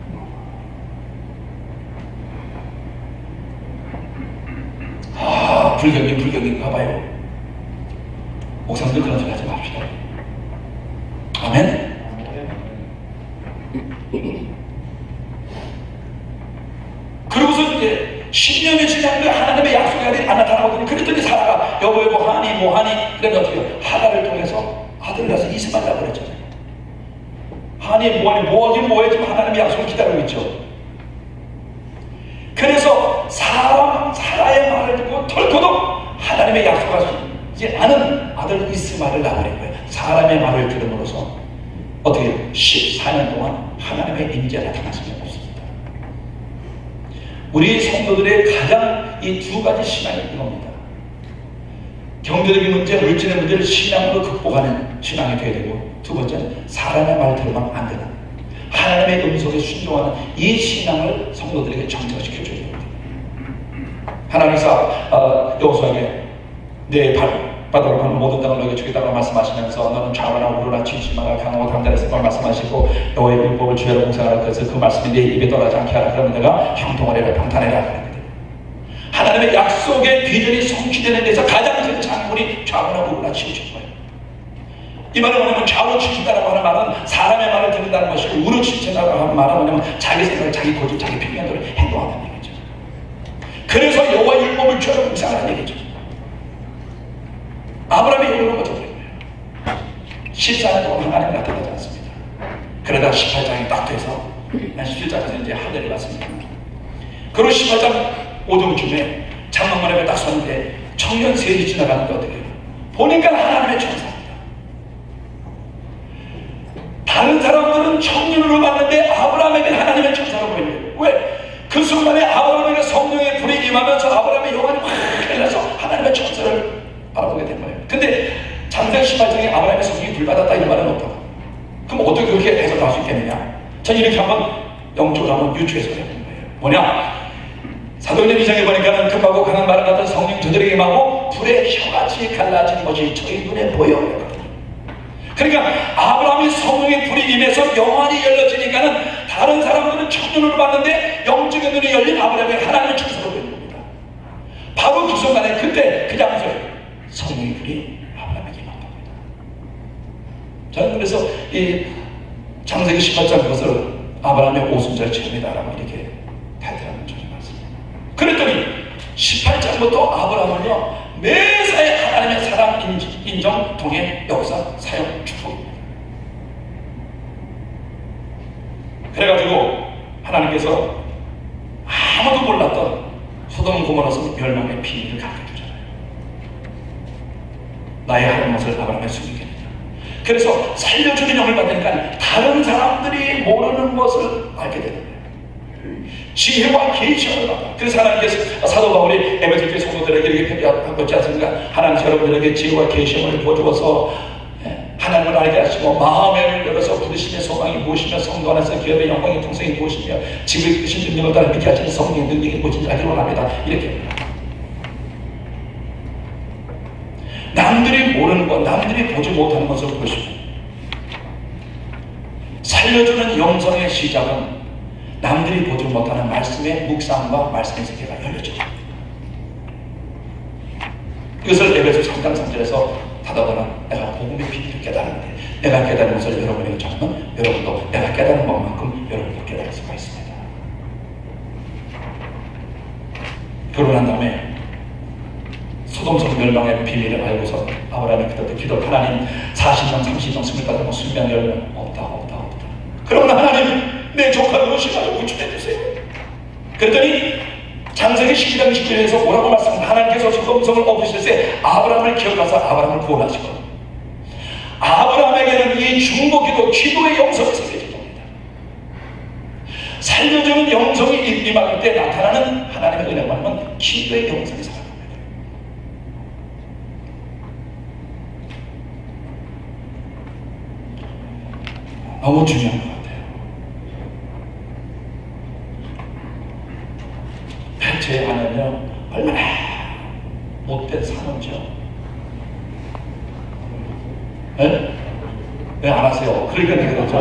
불경인가 봐요. 목사님들 그런 소리 하지 맙시다. 아멘? 그러고서 이제 10년이 지났는데 하나님의 약속이 안 나타나거든요. 그랬더니 사라가 여보 하니 뭐하니? 그러면 어떻게 해요? 하나를 통해서 아들을 낳아서 이스마엘이라고 그랬잖아요. 하니 뭐하니 뭐하긴 뭐하지만 하나님의 약속을 기다리고 있죠. 그래서 사라의 말을 듣고 털토록 하나님의 약속하지 않은 아들 이스마엘을 낳아버린 거예요. 사람의 말을 들음으로써 어떻게 14년 동안 하나님의 임재가 나타날 수는 없습니다. 우리 성도들의 가장 이 두 가지 신앙이 이겁니다. 경제적인 문제, 물질의 문제를 신앙으로 극복하는 신앙이 되어야 되고, 두 번째는 사람의 말을 들으면 안 되는 하나님의 음성에 순종하는 이 신앙을 성도들에게 정착시켜줘야 됩니다. 하나님께서 여호수아에게 내 발바닥으로 가는 모든 땅을 너에게 주겠다고 말씀하시면서 너는 좌우나 우로나 치우지 마라 강하고 담대한 생각을 말씀하시고 여호와의 율법을 주야로 공생하라. 그래서 그 말씀이 내 입에 떠나지 않게 하라. 그러면 내가 형통을 해라 평탄해라. 하나님의 약속의 비전이 성취되는 데서 가장 큰 장본이 좌우나 우로나 치우친 거예요. 이 말은 뭐냐면 좌우 치우친다라고 하는 말은 사람의 말을 듣는다는 것이고, 우로 치우친다라고 하는 말은 뭐냐면 자기 생각, 자기 고집, 자기 필요한 대로 행동하는 얘기죠. 그래서 여호와의 율법을 주야로 공생하라는 얘기죠. 아브라함이 이루는 것도 그런 거예요. 14년 동안 하나님이 나타나지 않습니다. 그러다 18장이 딱 돼서 17장에서 이제 하늘이 갔습니다. 그리고 18장 5등쯤에 장막문 앞에 딱 섰는데 청년 셋이 지나가는데 어떻게 해요? 보니까 하나님의 천사입니다. 다른 사람들은 청년으로 봤는데 아브라함에게는 하나님의 천사로 보여요. 왜? 그 순간에 아브라함에게 성령의 불이 임하면서 아브라함의 영혼이 확 열려서 하나님의 천사를 바라보게 된 거예요. 근데 창세기 18장에 아브라함의 성령이 불받았다 이 말은 없다고. 그럼 어떻게 그렇게 해석할 수 있겠느냐? 전 이렇게 한번 영적으로 한번 유추해서 해보는 거예요. 뭐냐? 사도행전 2장에 보니까는 급하고 강한 말을 갖다 성령 저들에게 임하고 불의 혀같이 갈라진 것이 저희 눈에 보여요. 그러니까 아브라함이 성령의 불이 임해서 영안이 열려지니까는 다른 사람들은 청년으로 봤는데 영적인 눈이 열린 아브라함이 하나님의 천사로 보이는 겁니다. 바로 그 순간에 그때 그 장소에 성령의 불이 아브라함에게 임한 겁니다. 저는 그래서 이 창세기 18장 그것을 아브라함의 오순절 체험이다라고 이렇게 타이틀하는 적이 많습니다. 그랬더니 18장부터 아브라함은요 매사에 하나님의 사랑, 인정, 동행, 역사, 사역, 축복입니다. 그래가지고 하나님께서 아무도 몰랐던 소돔 고모라서 멸망의 비밀을 가르쳐주잖아요. 나의 하는 것을 아브라함에 숨기겠느냐. 그래서 살려주는 영을 받으니까 다른 사람들이 모르는 것을 알게 되는 거예요. 지혜와 계시를 받아. 그래서 하나님께서 사도 바울이 에베소 교회 성도들에게 이렇게 표현한 것지 않습니까? 하나님 여러분들에게 지혜와 계시를 보여주어서 하나님을 알게 하시고 마음을 열어서 부르심의 소망이 무엇이며 성도 안에서 기업의 영광의 통성이 무엇이며 지금 이끄신 능력을 따라 믿게 하시는 성령의 능력이 무엇인지 알기를 원합니다. 이렇게 남들이 모르는 것, 남들이 보지 못하는 것을 보시고 살려주는 영성의 시작은 남들이 보지 못하는 말씀의 묵상과 말씀의 세계가 열려져요. 이것을 에베소 3장 3절에서 사도는 내가 복음의 비밀을 깨달았는데 내가 깨달은 것을 여러분에게 전하면 여러분도 내가 깨달은 것만큼 여러분도 깨달을 수가 있습니다. 결혼한 다음에 소돔성 멸망의 비밀을 알고서 아브라함이 그때부터 기도 하나님 40명, 30명, 25명, 20명, 10명 없다. 그러면 하나님 내 조카를 오시가지고 구출해주세요. 그랬더니 창세기 12장 19절에서 뭐라고 말씀합니까? 하나님께서 소돔성을 엎으실 때 아브라함을 기억하사 아브라함을 구원하시고 아브라함에게는 이 중보기도 기도의 영성이 생겨진 겁니다. 살려주는 영성이 임할 때 나타나는 하나님의 은혜가 말하면 기도의 영성이 살아납니다. 너무 중요한 것 같아요. 제 아내는요 얼마나 못된 사람이죠. 네? 왜 안 하세요? 그러니까 그렇죠.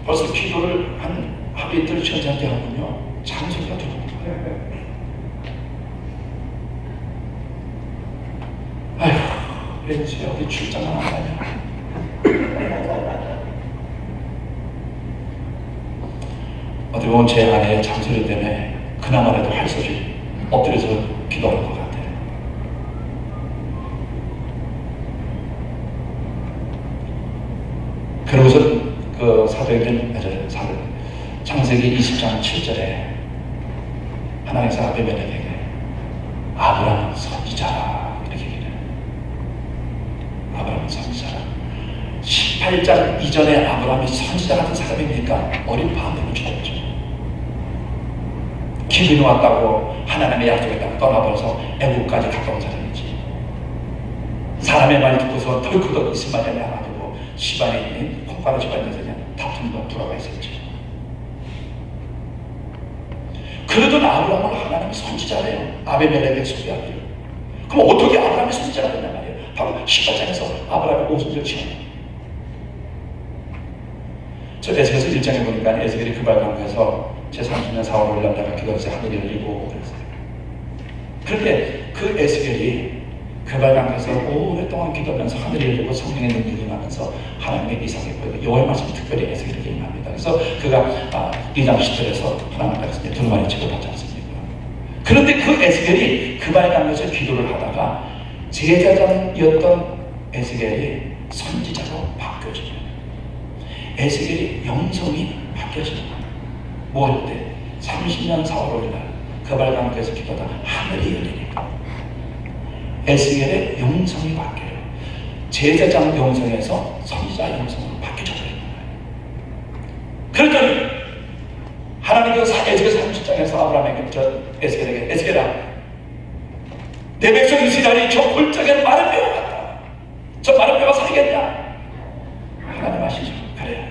벌써 기도를 한 하루 이틀 천천히 하면요 잔소리가 들어옵니다. 아휴 왠지 어디 출장은 안 가냐. 어떻게 보면 제 아내의 잔소리 때문에 그나마라도 할 수 없이 엎드려서 기도하는 것 같아요. 그러고서 그 사도행전 창세기 20장 7절에 하나님께서 아비멜렉에게 아브라함은 선지자라 이렇게 얘기해요. 아브라함은 선지자라. 18장 이전에 아브라함이 선지자 같은 사람입니까? 어린 밤에 죽었죠. 기근이 왔다고 하나님의 약속에 떠나버려서 애국까지 가까운 사람이지. 사람의 말 듣고서 털크덕 이스마엘이 와가지고 시바에 콩가루 집안에서 그냥 다툼과 돌아가 있었죠. 그러던 아브라함을 하나님이 선지자래요. 아비멜렉에게 소개하기로. 그럼 어떻게 아브라함이 선지자가 됐냐 말이에요. 바로 18장에서 아브라함의 오순절 지냅니다. 저 에스겔서 1장에 보니까 에스겔이 그발강가에서 제30년 4월 5일 날다가 기도해서 하늘이 열리고 그랬어요. 그런데 그 에스겔이 그발강가에서 오랫동안 기도하면서 하늘이 열리고 성령의 능력이 임하면서 하나님의 이삭에 보이고 여호와의 말씀이 특별히 에스겔에게 임합니다. 그래서 그가 2장 10절에서 하나님 앞에서 두루마리 치고 받지 않습니까? 그런데 그 에스겔이 그발강가에서 기도를 하다가 제사장이었던 에스겔이 선지자로 바뀌어집니다. 에스겔이 영성이 바뀌어집니다. 뭐 할 때? 30년 4월 5일 날 그발강가에서 기도하다 하늘이 열리니까 에스겔의 영성이 바뀌어요. 제사장 영성에서 선지자 영성으로 바뀌어져 버린 거예요. 그랬더니 하나님께서 에스겔 30장에서 아브라함에게 에스겔에게 에스겔아, 내 백성 이스라엘이 저 골짜기에 마른 뼈가 같다. 저 마른 뼈가 살겠냐? 하나님 아시죠? 그래,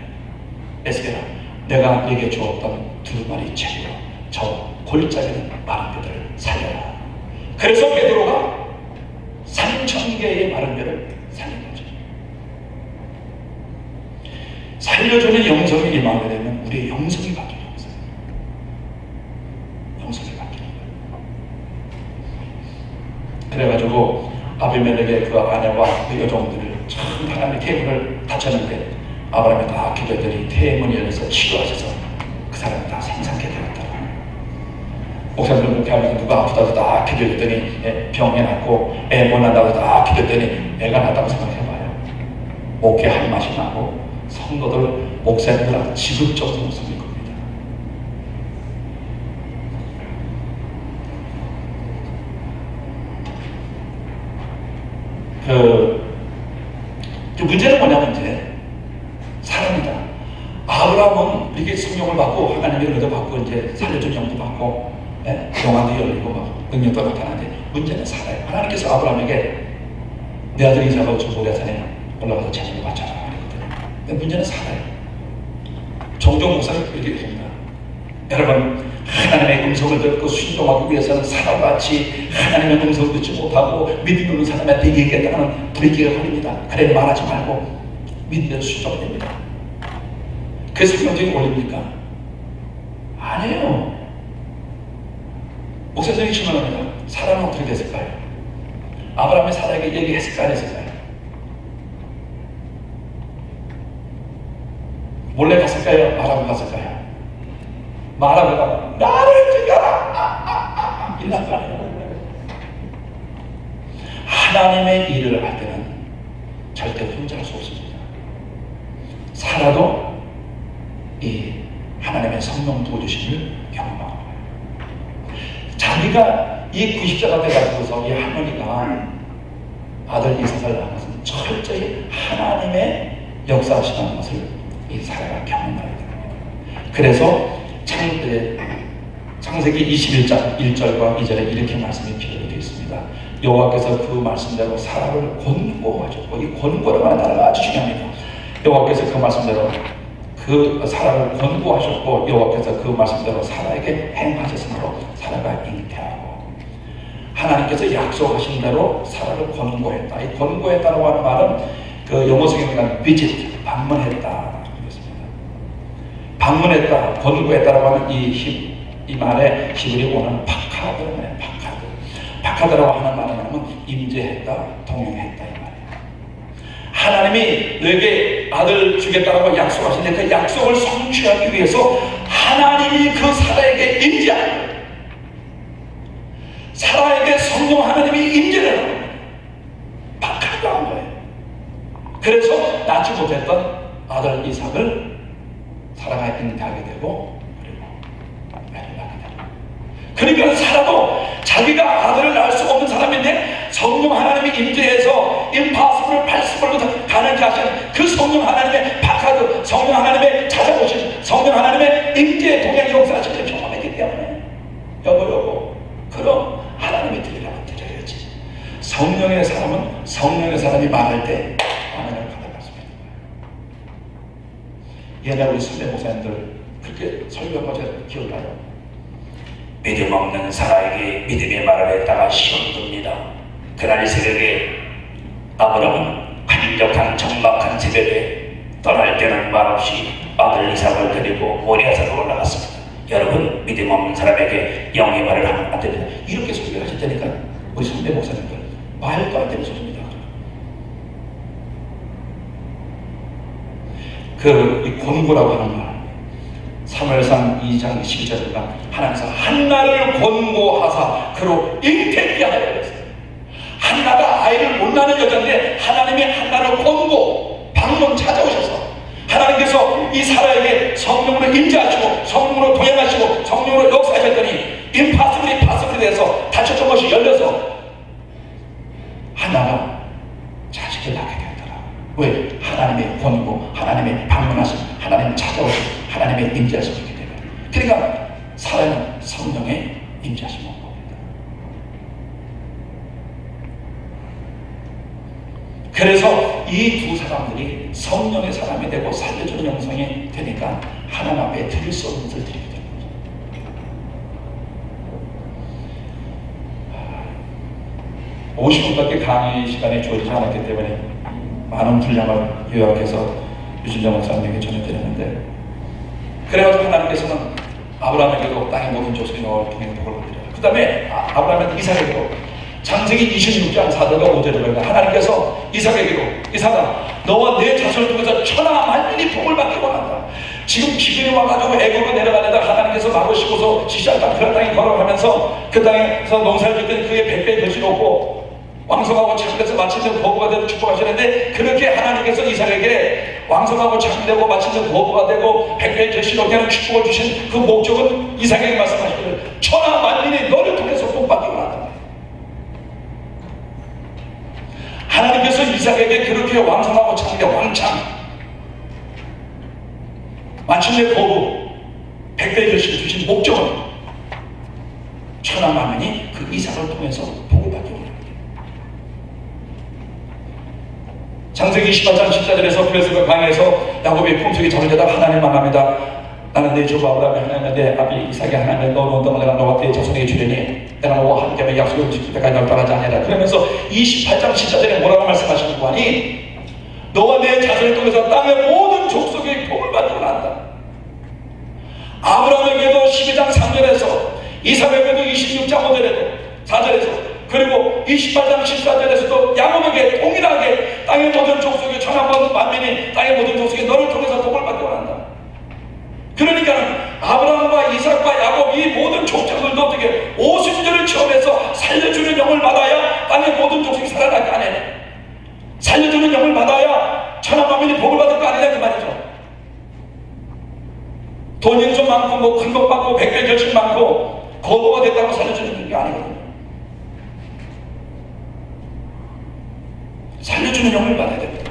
에스겔아, 내가 네게 주었던 두루마리 채로 저 골짜기는 마른 뼈들을 살려라. 그래서 베드로가 3,000개의 마른 뼈를 살린 거죠. 살려주는 영성이 임하게 되면 우리의 영성이 바뀌는 거예요. 영성이 바뀌는 거예요. 그래가지고 아비멜렉의 그 아내와 그 여종들을 참 하나님의 태문을 닫혔는데 아브라함이 다 기도했더니 태문이 열려서 치료하셔서 그 사람이 다 생산케 되었다. 목사님들 그렇게 하면서 누가 아프다고 딱 기도했더니 병이 났고 애 못 난다고 딱 기도했더니 애가 났다고 생각해봐요. 목회할 맛이 나고 성도들 목사님들 지극적으로 목숨일 겁니다. 그 문제는 뭐냐면 이제 사람이다. 아브라함은 이렇게 성령을 받고 하나님의 은혜도 받고 이제 살려준 영도 받고 영안도 열리고 막 능력도 나타나는데 문제는 살아요. 하나님께서 아브라함에게 내 아들 이삭을 저 모리아산에 올라가서 제물을 바쳐라 그랬거든요. 근데 문제는 살아요. 종종 목사님 이렇게 얘기합니다. 여러분, 하나님의 음성을 듣고 순종하기 위해서는 사람같이 하나님의 음성을 듣지 못하고 믿음이 없는 사람한테 얘기했다가는 불이기가 걸립니다. 그래 말하지 말고 믿음대로 순종해야 됩니다. 그게 성경적인 원리입니까? 아니에요. 목사님이 질문합니다. 사람은 어떻게 됐을까요? 아브라함이 사라에게 얘기했을까 안 했을까요? 몰래 갔을까요? 말하고 갔을까요? 말하고 가면 나를 죽여라! 일난 거 아니에요. 하나님의 일을 할 때는 절대 혼자 할 수 없습니다. 살아도 이 하나님의 성령 도우주심을 경험하고 자기가 이 90자가 돼가지고서 이 할머니가 아들 이삭을 낳은 것은 철저히 하나님의 역사하시는 것을 이 사회가 경험하게 됩니다. 그래서 창세기 21장 1절과 2절에 이렇게 말씀이 기록되어 있습니다. 여호와께서 그 말씀대로 사라를 권고하셨고, 이 권고라고 하는 단어가 아주 중요합니다. 여호와께서 그 말씀대로 그 사라를 권고하셨고, 여호와께서 그 말씀대로 사라에게 행하셨으므로 사라가 잉태하고, 하나님께서 약속하신 대로 사라를 권고했다. 이 권고했다라고 하는 말은 그 영어 성경에 visit, 방문했다. 방문했다, 권고했다라고 하는 이 말의 히브리 원어는 파카드라고 해요. 파카드라고 하는 말은 뭐냐면 임재했다, 동행했다 이 말이에요. 하나님이 너에게 아들 주겠다라고 약속하시는데 그 약속을 성취하기 위해서 하나님이 그 사라에게 임재하는 거예요. 사라에게 성령 하나님이 임재를 하는 거예요. 파카드라고 한 거예요. 그래서 낳지 못했던 아들 이삭을 사라가 잉태하게 되고, 그리고 애를 낳게 됩니다. 그러니까 사라도 자기가 아들을 낳을 수 없는 사람인데 성령 하나님이 임재해서 impossible을 possible로 가능케 하신 그 성령 하나님의 파카드, 성령 하나님의 찾아오신 성령 하나님의 임재 동행 역사하실 때 경험했기 때문에 여보 그럼 하나님이 드리라면 드려야지. 성령의 사람은 성령의 사람이 말할 때 아멘을 받아갈 수 있는 거예요. 옛날 우리 선배 목사님들 그렇게 설교한 거 제가 기억나요. 믿음 없는 사라에게 믿음의 말을 했다가 시험 듭니다. 그날 새벽에 아브라함은 한적한 적막한 새벽에 떠날 때는 말없이 아들 이삭을 데리고 모리아산으로 올라갔습니다. 여러분, 믿음 없는 사람에게 영의 말을 하면 안 됩니다. 이렇게 소리를 하셨다니까 우리 선배 목사님들 말도 안 되는 소리입니다. 이 권고라고 하는 말, 사무엘상 2장 12절에 하나님께서 한나를 권고하사 그로 잉태케 하여 그랬어요. 한나가 아이를 못 낳는 여자인데 하나님이 한나를 권고 방문 찾아오셔서 하나님께서 이 사라에게 성령으로 임재하시고 성령으로 동행하시고 성령으로 역사하셨더니 임파서블이 파서블이 돼서 닫혔던 것이 열려서 하나가 자식을 낳게 되었더라. 왜? 하나님의 권고, 하나님의 방문하심, 하나님의 찾아오심, 하나님의 임재하심이 있기 때문에. 그러니까 사라는 성령의 임재하심을 옵니다. 그래서 이 두 사람들이 성령의 사람이 되고 살려주는 영성이 되니까 하나님 앞에 드릴 수 없는 것을 드리게 되는 거죠. 50분밖에 강의 시간이 주어지지 않았기 때문에 많은 분량을 요약해서 유진정 목사님에게 전해드렸는데, 그래가지고 하나님께서는 아브라함에게도 땅의 모든 족속이 너를 통해 복을 드려요. 그 다음에 아브라함은 이삭에게도 창세기 26장 4절과 5절에 보니까 하나님께서 이삭에게도 이삭아 너와 내 자손을 통해서 천하 만민이 복을 받기 원한다. 지금 기근이 와가지고 애굽으로 내려가려다 하나님께서 막으시고서 지시한 땅 그런 땅에 걸어가면서 그 땅에서 농사를 짓더니 그게 백배의 것이 높고 왕성하고 창대해서 마침내 거부가 되고 축복하시는데, 그렇게 하나님께서 이삭에게 왕성하고 창대하고 마침내 거부가 되고 백배의 결실이 높게 하는 축복을 주신 그 목적은 이삭에게 말씀하시기를 천하 만민이 너를 통해서 복받기 원한다. 하나님께서 이삭에게 그렇게 왕성하고 창대 왕창 마침내 거부 백배의 결실을 주신 목적은 천하 만민이 그 이삭을 통해서 복을 받기 원합니다. 창세기 28장 14절에서 그래서 그 강에서 야곱이 품속에 잠을 자다가 하나님 만납니다. 나는 내 주 아브라함의 하나님과 내 아비 이삭의 하나님의 너는 어떤 내가 너와 내 자손에게 주려니 내가 너와 함께하며 약속을 지킬 때까지 널 떠나지 아니하리라. 그러면서 28장 14절에 뭐라고 말씀하시는 거 아니? 너와 내 자손을 통해서 땅의 모든 족속의 복을 받고 난다. 아브라함에게도 12장 3절에서 이삭에게도 26장 5절에도 4절에서 그리고 28장 14절에서도 야곱에게 동일하게 땅의 모든 족속의 천하 모든 만민이 땅의 모든 족속이 너를 통해서 복을 받기 원한다. 그러니까 아브라함과 이삭과 야곱 이 모든 족장들도 어떻게 오순절을 체험해서 살려주는 영을 받아야 땅의 모든 족속이 살아날 거 아니에요. 살려주는 영을 받아야 천하 만민이 복을 받을 거 아니냐 그 말이죠. 돈이 좀 많고 뭐 큰 것 받고 백배 결실 많고 거부가 됐다고 살려주는 게 아니거든요. 살려주는 영을 받아야 됩니다.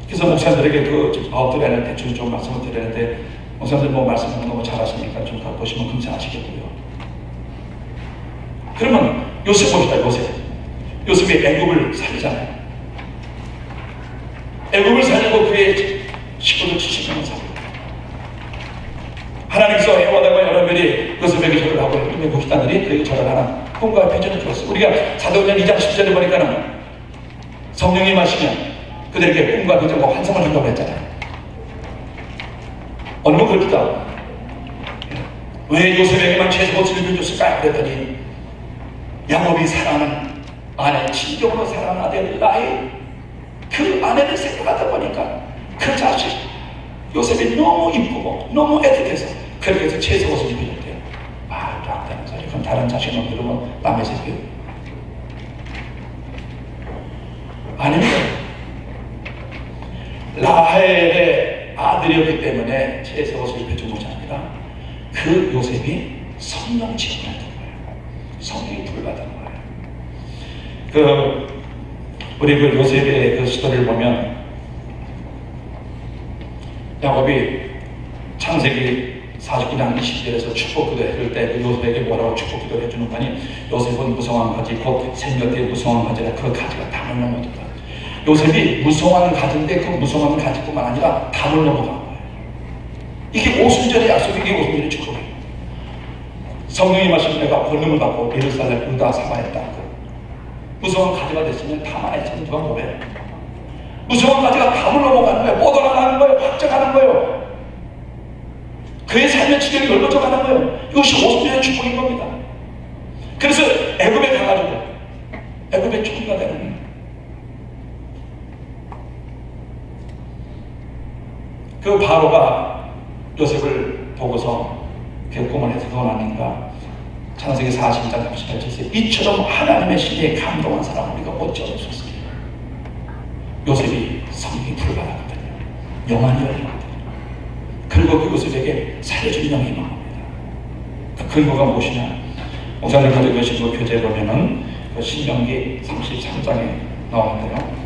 그래서 목사님들에게 그 아웃드라인을 대충 좀 말씀을 드리는데, 목사님들 뭐 말씀을 너무 잘하시니까 좀 갖고 보시면 감사하시겠고요. 그러면 요셉 봅시다. 요셉이 애굽을 살리잖아요. 애굽을 살리고 그의 식구들 70명을 살리고 하나님께서 해와다가 여러분이 요셉에게 절을 하고 하나님의 목사들이 그에게 절을 하는 꿈과 비전을 주었어요. 우리가 사도행전 2장 10절에 보니까는 성령이 마시면 그들에게 꿈과 비전과 환상을 준다고 했잖아요. 어느 분 그렇다. 왜 요셉에게만 최고치를 줬을까 그랬더니 야곱이 사랑하는 아내, 진정으로 사랑하는 아들 라헬, 그 아내를 생각하다 보니까 그 자식 요셉이 너무 이쁘고 너무 애틋해서 그렇게 해서 채색옷을 입혀줬대요. 말도 안 되는 소리. 그럼 다른 자식 놈들은 뭐 남의 새끼요? 아닙니다. 라헬의 아들이었기 때문에 채색옷을 입혀준 것이 아니라 그 요셉이 성령 지원을 했던 거예요. 성령이 불받은 거예요. 우리 그 요셉의 그 스토리를 보면 야곱이 창세기 49장 20절에서 축복 기도를 해줄 때 그 요셉에게 뭐라고 축복 기도를 해주는 거니, 요셉은 무성한 가지 곧 생명의 무성한 가지라 그 가지가 담을 넘어졌다. 요셉이 무성한 가지인데 그 무성한 가지뿐만 아니라 담을 넘어간 거예요. 이게 오순절의 약속이, 이게 오순절의 축복이에요. 성령이 마신 내가 권능을 받고 예루살렘 유다 사마리아 무서운 가지가 됐으면 다만의 전투가 뭐예요? 무서운 가지가 담을 넘어가는 거예요. 뻗어나가는 거예요. 확장하는 거예요. 그의 삶의 지경이 넓어져 가는 거예요. 이것이 오순절의 축복인 겁니다. 그래서 애굽에 가가지고 애굽의 총리가 되는 거예요. 그 바로가 요셉을 보고서 그 꿈을 해서 원하는가 창세기 40장 38절에 이처럼 하나님의 신에 감동한 사람을 우리가 어찌 얻을 수 있습니까? 요셉이 성령이 불받았거든요. 영안이 열리거든요. 그리고 그 요셉에게 살려주는 영이 임한 겁니다. 그 근거가 무엇이냐? 목사님 가지고 계신 그 교재에 보면은 그 신명기 33장에 나오는데요.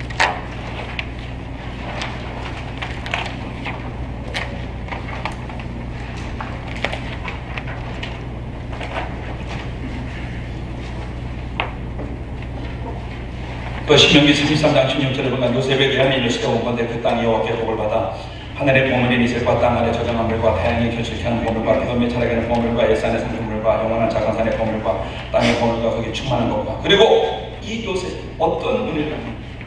그 신명기 33장 16절에 보면 요셉에 대한 이르시되 온 건데 그 땅이 여호와께 복을 받아 하늘의 보물인 이슬과 땅 아래 저장한 물과 다양히 결실케 하는 보물과 기도에 자라게는 보물과 일산의 상품물과 영원한 자강산의 보물과 땅의 보물과 거기 충만한 것과 그리고 이 요셉 어떤 은혜를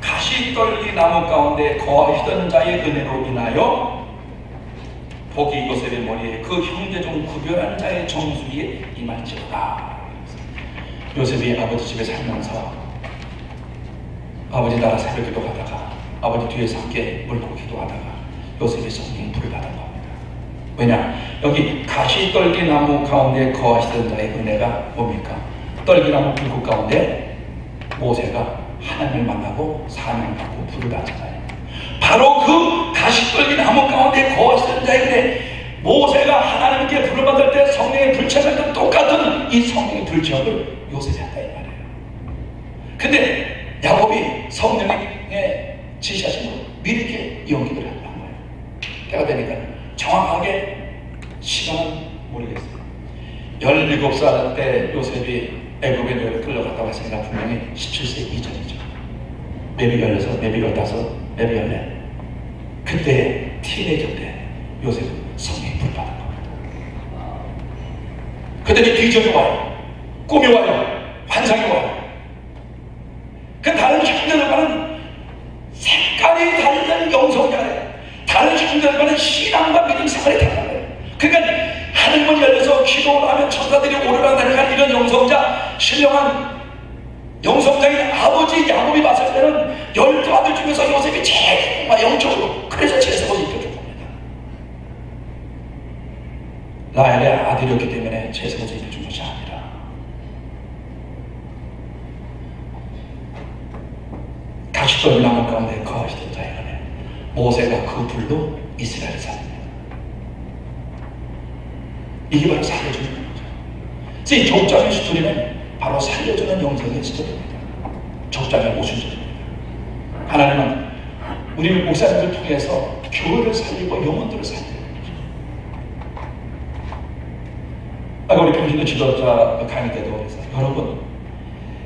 가시떨기 나무 가운데 거하시던 자의 은혜로 인하여 복이 요셉의 머리에 그 형제 중 구별하는 자의 정수리에 임할지어다. 요셉이 아버지 집에 살면서 아버지 나라 새벽기도 하다가 아버지 뒤에서 함께 물고 기도하다가 요셉의 성령이 불을 받은 겁니다. 왜냐? 여기 가시떨기 나무 가운데 거하시던 자의 은혜가 뭡니까? 떨기나무 불꽃 가운데 모세가 하나님을 만나고 사명을 받고 불을 받잖아요. 바로 그 가시떨기 나무 가운데 거하시던 자의 은혜, 모세가 하나님께 불을 받을 때 성령의 불체험했던 똑같은 이 성령의 불체험을 요셉이 한다 이 말이에요. 근데 야곱이 성령의 지시하신 걸 미리 이렇게 연기를 한 거예요. 때가 되니까 정확하게 시간은 모르겠어요. 17살 때 요셉이 애굽에 끌려갔다고 했으니까 분명히 17세 이전이죠. maybe 16, maybe 15, maybe 14. 그때 티네이저 때 요셉은 성령이 불받은 겁니다. 그때 비전이 와요. 꿈이 와요. 환상이 와요. 그 다른 형제들과는 색깔이 다른 영성자래요. 다른 형제들과는 신앙과 믿음 생활이 달라요. 그러니까 하늘문 열려서 기도를 하면 천사들이 오르락 내려가는 이런 영성자, 신령한 영성자인 아버지 야곱이 봤을 때는 12아들 중에서 요셉이 제일 영적으로, 그래서 제사를 입혀준 겁니다. 라헬의 아들이었기 때문에 제사를 입혀준 것이 아니라 가시떨기 나무 가운데 거하시던 자의 은혜, 모세가 그 불로 이스라엘을 살립니다. 이게 바로 살려주는 거죠. 그래서 이 족장의 스토리는 바로 살려주는 영성의 스토리입니다. 족장의 오순절입니다. 하나님은 우리 목사님들 통해서 교회를 살리고 영혼들을 살리는 거죠. 아까 우리 평신도 지도자 강의 때도 그래서 여러분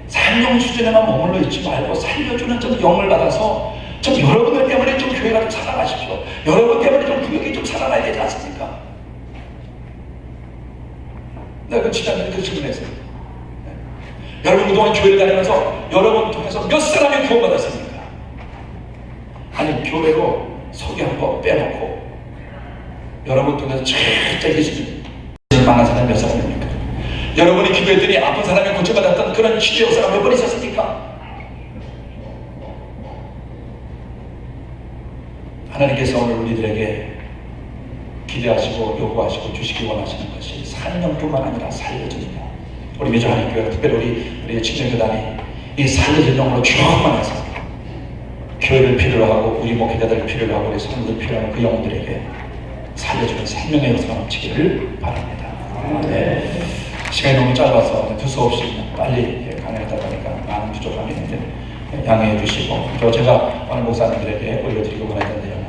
산영 수준에만 머물러 있지 말고 살려주는 좀 영을 받아서 좀 여러분들 때문에 좀 교회가 좀 살아나십시오. 여러분 때문에 좀 구역이 좀 살아나야 되지 않습니까? 내가 그 지난번에 그 질문했어요. 여러분 그동안 교회를 다니면서 여러분 통해서 몇 사람이 구원받았습니까? 아니 교회로 소개한 거 빼놓고 여러분 통해서 절대 예수님 만난 사람이 몇 사람입니까? 여러분이 기도했더니 아픈 사람이 고쳐받았던 그런 치료 역사가 몇 번 있었습니까? 하나님께서 오늘 우리들에게 기대하시고 요구하시고 주시기 원하시는 것이 산영뿐만 아니라 살려주는 영. 우리 미주하나님교회가 특별히 우리 친정교단이 이 살려주는 영으로 충만해서 교회를 필요로 하고 우리 목회자들을 필요로 하고 우리 성도들 필요로 하는 그 영혼들에게 살려주는 생명의 역사가 넘치기를 바랍니다. 네. 시간이 너무 짧아서 두서없이 빨리 강의하다 보니까 많은 부족함이 있는데 양해해 주시고 또 제가 오늘 목사님들에게 올려드리고 원했던 내용은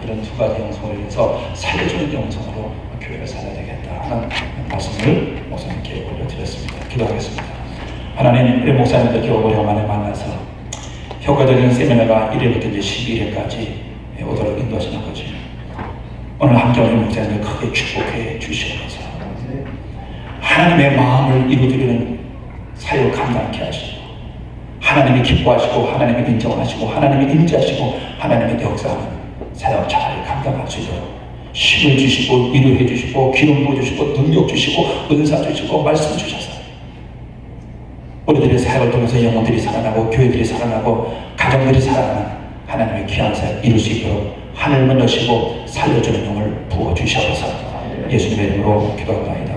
이런 두 가지 영성을 위해서 살려주는 영성으로 교회를 살아야 되겠다 하는 말씀을 목사님께 올려드렸습니다. 기도하겠습니다. 하나님, 우리 목사님들께 오래간만에 만나서 효과적인 세미나가 1일부터 이제 12일까지 오도록 인도하시는 거지. 오늘 함정희 목사님을 크게 축복해 주시옵소서. 하나님의 마음을 이루어드리는 사역 감당케 하시고 하나님이 기뻐하시고 하나님이 인정하시고 하나님이 인자하시고 하나님의 역사하는 사역 잘 감당할 수 있도록 힘을 주시고 위로해 주시고 기름 부어주시고 능력 주시고 은사 주시고 말씀 주셔서 우리들의 사역을 통해서 영혼들이 살아나고 교회들이 살아나고 가정들이 살아나는 하나님의 귀한 사역 이룰 수 있도록 하늘문 여시고 살려주는 영을 부어주셔서 예수님의 이름으로 기도합니다.